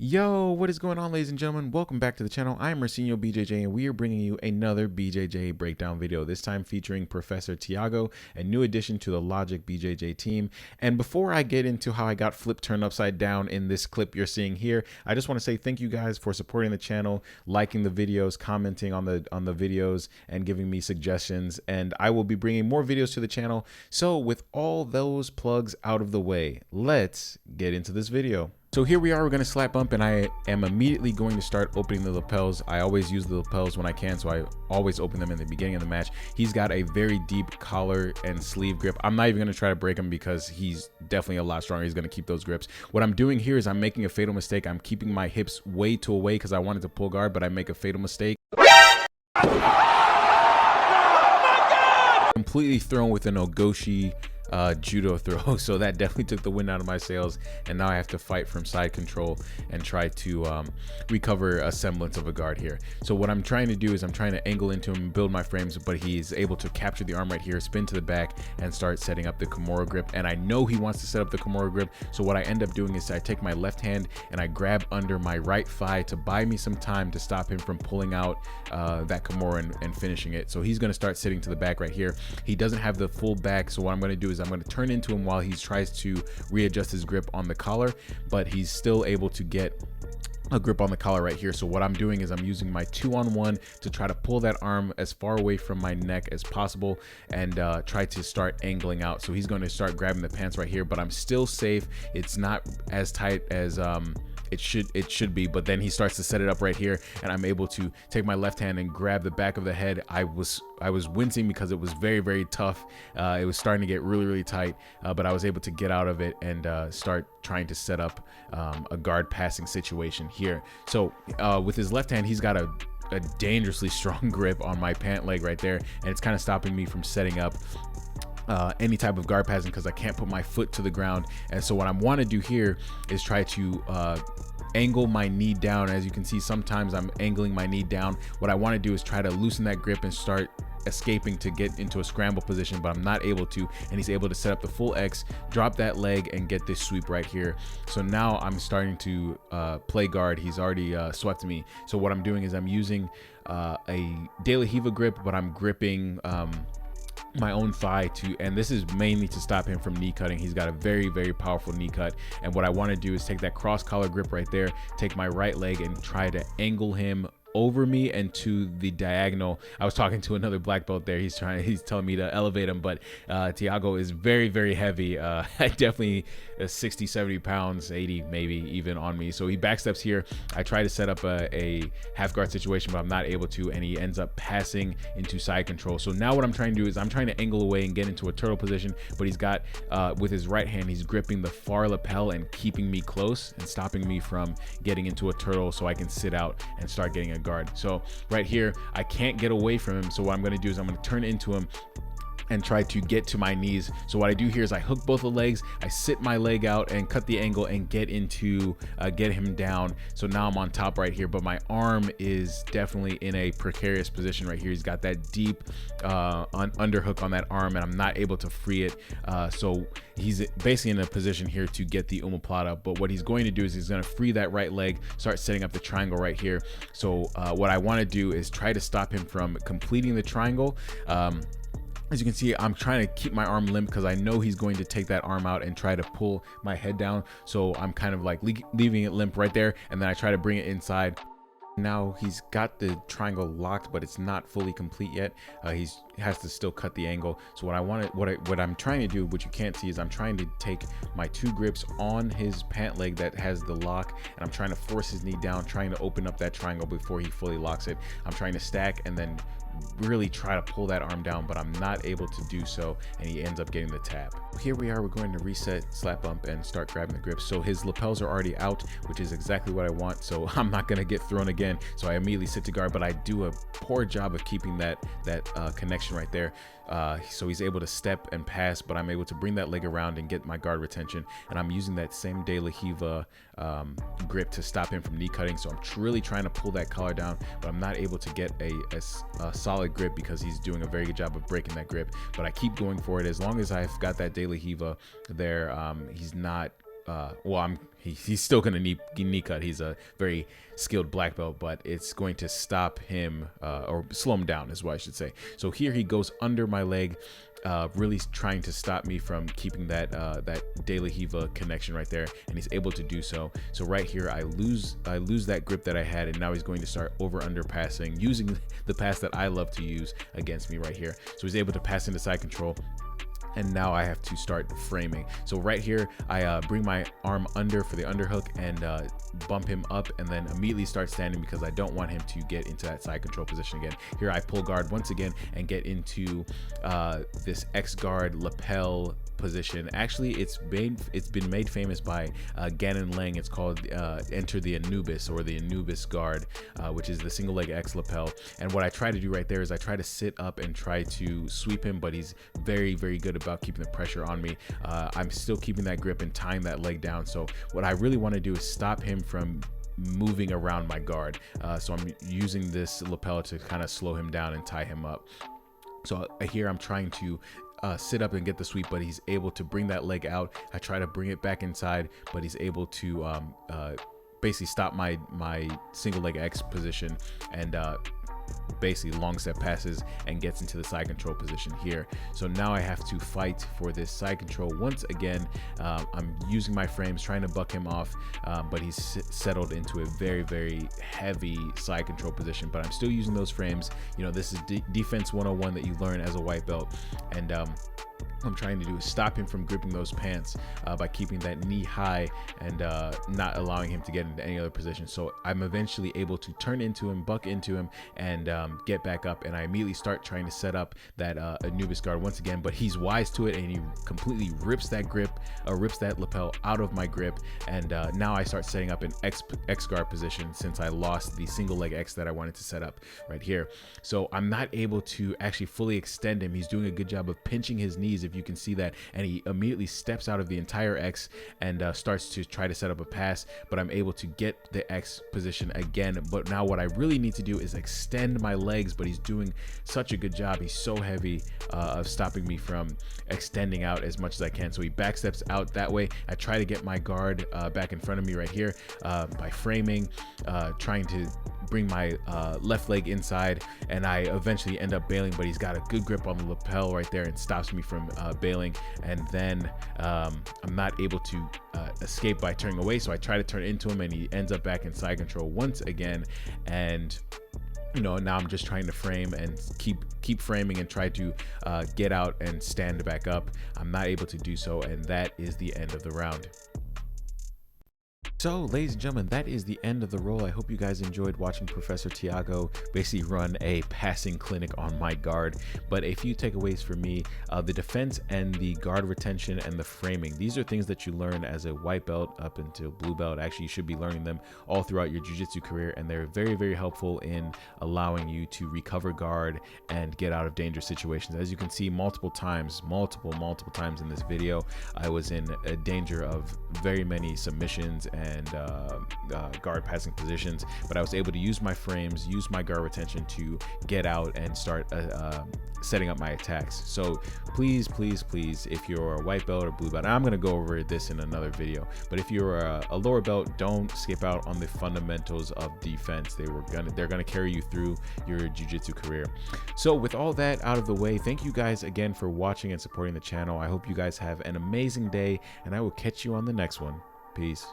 Yo, what is going on, ladies and gentlemen? Welcome back to the channel. I am Marcinho BJJ, and we are bringing you another BJJ breakdown video, this time featuring Professor Thiago, a new addition to the Logic BJJ team. And before I get into how I got flipped turned upside down in this clip you're seeing here, I just want to say thank you guys for supporting the channel, liking the videos, commenting on the videos, and giving me suggestions. And I will be bringing more videos to the channel. So with all those plugs out of the way, let's get into this video. So here we are, we're going to slap bump, and I am immediately going to start opening the lapels. I always use the lapels when I can, so I always open them in the beginning of the match. He's got a very deep collar and sleeve grip. I'm not even going to try to break him because he's definitely a lot stronger. He's going to keep those grips. What I'm doing here is I'm making a fatal mistake. I'm keeping my hips way too away because I wanted to pull guard, but I make a fatal mistake. Completely thrown with an Ogoshi judo throw, so that definitely took the wind out of my sails, and now I have to fight from side control and try to recover a semblance of a guard here. So what I'm trying to do is I'm trying to angle into him and build my frames, but he's able to capture the arm right here, spin to the back, and start setting up the Kimura grip. And I know he wants to set up the Kimura grip, so what I end up doing is I take my left hand and I grab under my right thigh to buy me some time to stop him from pulling out that Kimura and finishing it. So he's going to start sitting to the back right here. He doesn't have the full back, so what I'm going to do is I'm going to turn into him while he tries to readjust his grip on the collar, but he's still able to get a grip on the collar right here. So what I'm doing is I'm using my 2-on-1 to try to pull that arm as far away from my neck as possible and try to start angling out. So he's going to start grabbing the pants right here, but I'm still safe. It's not as tight as it should be, but then he starts to set it up right here, and I'm able to take my left hand and grab the back of the head. I was wincing because it was very, very tough. It was starting to get really, really tight, but I was able to get out of it and start trying to set up a guard passing situation here. So with his left hand, he's got a dangerously strong grip on my pant leg right there, and it's kind of stopping me from setting up any type of guard passing because I can't put my foot to the ground. And so what I want to do here is try to angle my knee down. As you can see, sometimes I'm angling my knee down. What I want to do is try to loosen that grip and start escaping to get into a scramble position, but I'm not able to, and he's able to set up the full X, drop that leg, and get this sweep right here. So now I'm starting to play guard. He's already swept me. So what I'm doing is I'm using a De La Riva grip, but I'm gripping my own thigh and this is mainly to stop him from knee cutting. He's got a very, very powerful knee cut, and what I want to do is take that cross collar grip right there, take my right leg, and try to angle him over me and to the diagonal. I was talking to another black belt there. He's telling me to elevate him, but Thiago is very, very heavy. Definitely 60, 70 pounds, 80 maybe even on me. So he backsteps here. I try to set up a half guard situation, but I'm not able to, and he ends up passing into side control. So now what I'm trying to do is I'm trying to angle away and get into a turtle position, but he's got with his right hand, he's gripping the far lapel and keeping me close and stopping me from getting into a turtle so I can sit out and start getting a guard. So right here, I can't get away from him. So what I'm going to do is I'm going to turn into him and try to get to my knees. So what I do here is I hook both the legs, I sit my leg out and cut the angle and get into get him down. So now I'm on top right here, but my arm is definitely in a precarious position right here. He's got that deep underhook on that arm, and I'm not able to free it. So he's basically in a position here to get the omoplata, but what he's going to do is he's going to free that right leg, start setting up the triangle right here. So what I want to do is try to stop him from completing the triangle. As you can see, I'm trying to keep my arm limp because I know he's going to take that arm out and try to pull my head down. So I'm kind of like leaving it limp right there, and then I try to bring it inside. Now he's got the triangle locked, but it's not fully complete yet. He has to still cut the angle. So what I'm trying to do, which you can't see, is I'm trying to take my two grips on his pant leg that has the lock, and I'm trying to force his knee down, trying to open up that triangle before he fully locks it. I'm trying to stack and then really try to pull that arm down, but I'm not able to do so, and he ends up getting the tap. Here we are, we're going to reset, slap bump, and start grabbing the grips. So his lapels are already out, which is exactly what I want, so I'm not going to get thrown again. So I immediately sit to guard, but I do a poor job of keeping that connection right there. So he's able to step and pass, but I'm able to bring that leg around and get my guard retention, and I'm using that same De La Riva grip to stop him from knee cutting. So I'm really trying to pull that collar down, but I'm not able to get a solid grip because he's doing a very good job of breaking that grip. But I keep going for it. As long as I've got that De La Riva there, he's not he's still gonna knee cut. He's a very skilled black belt, but it's going to stop him or slow him down is what I should say. So here he goes under my leg, really trying to stop me from keeping that De La Riva connection right there, and he's able to do so. So right here I lose that grip that I had, and now he's going to start over under passing, using the pass that I love to use against me right here. So he's able to pass into side control, and now I have to start framing. So right here, I bring my arm under for the underhook and bump him up, and then immediately start standing because I don't want him to get into that side control position again. Here I pull guard once again and get into this X guard lapel position. Actually, it's been made famous by Gannon Lang. It's called Enter the Anubis, or the Anubis guard, which is the single leg X lapel. And what I try to do right there is I try to sit up and try to sweep him, but he's very, very good about keeping the pressure on me. I'm still keeping that grip and tying that leg down. So what I really want to do is stop him from moving around my guard. So I'm using this lapel to kind of slow him down and tie him up. So here I'm trying to sit up and get the sweep, but he's able to bring that leg out. I try to bring it back inside, but he's able to basically stop my single leg X position, and basically long step passes and gets into the side control position here. So now I have to fight for this side control once again. I'm using my frames, trying to buck him off, but he's settled into a very, very heavy side control position, but I'm still using those frames. You know, this is defense 101 that you learn as a white belt, and I'm trying to do is stop him from gripping those pants by keeping that knee high and not allowing him to get into any other position. So I'm eventually able to turn into him, buck into him, and get back up, and I immediately start trying to set up that Anubis guard once again, but he's wise to it, and he completely rips that grip, rips that lapel out of my grip, and now I start setting up an X guard position since I lost the single leg X that I wanted to set up right here. So I'm not able to actually fully extend him. He's doing a good job of pinching his knees, if you can see that, and he immediately steps out of the entire X and starts to try to set up a pass, but I'm able to get the X position again. But now what I really need to do is extend my legs, but he's doing such a good job. He's so heavy of stopping me from extending out as much as I can. So he backsteps out that way. I try to get my guard back in front of me right here by framing, trying to bring my left leg inside, and I eventually end up bailing, but he's got a good grip on the lapel right there and stops me from bailing. And then I'm not able to escape by turning away, so I try to turn into him, and he ends up back in side control once again. And you know, now I'm just trying to frame and keep framing and try to get out and stand back up. I'm not able to do so, and that is the end of the round. So, ladies and gentlemen, that is the end of the roll. I hope you guys enjoyed watching Professor Thiago basically run a passing clinic on my guard. But a few takeaways for me: the defense and the guard retention and the framing. These are things that you learn as a white belt up until blue belt. Actually, you should be learning them all throughout your jiu-jitsu career, and they're very, very helpful in allowing you to recover guard and get out of dangerous situations. As you can see, multiple times in this video, I was in a danger of very many submissions and guard passing positions, but I was able to use my frames, use my guard retention to get out and start setting up my attacks. So please, if you're a white belt or blue belt, I'm going to go over this in another video, but if you're a lower belt, don't skip out on the fundamentals of defense. They're gonna carry you through your jiu-jitsu career. So with all that out of the way, thank you guys again for watching and supporting the channel. I hope you guys have an amazing day, and I will catch you on the next one. Peace.